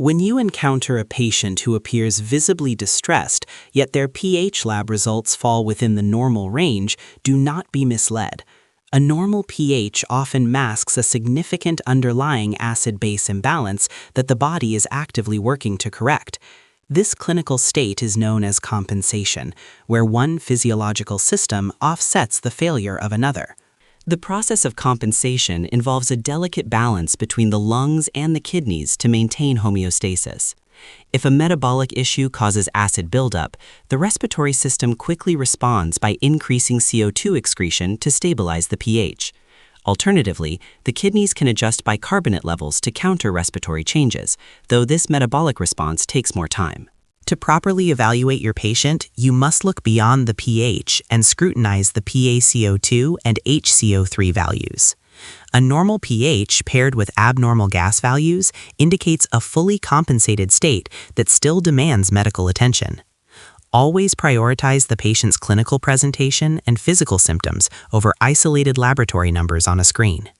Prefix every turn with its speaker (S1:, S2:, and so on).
S1: When you encounter a patient who appears visibly distressed, yet their pH lab results fall within the normal range, do not be misled. A normal pH often masks a significant underlying acid-base imbalance that the body is actively working to correct. This clinical state is known as compensation, where one physiological system offsets the failure of another. The process of compensation involves a delicate balance between the lungs and the kidneys to maintain homeostasis. If a metabolic issue causes acid buildup, the respiratory system quickly responds by increasing CO2 excretion to stabilize the pH. Alternatively, the kidneys can adjust bicarbonate levels to counter respiratory changes, though this metabolic response takes more time. To properly evaluate your patient, you must look beyond the pH and scrutinize the PaCO2 and HCO3 values. A normal pH paired with abnormal gas values indicates a fully compensated state that still demands medical attention. Always prioritize the patient's clinical presentation and physical symptoms over isolated laboratory numbers on a screen.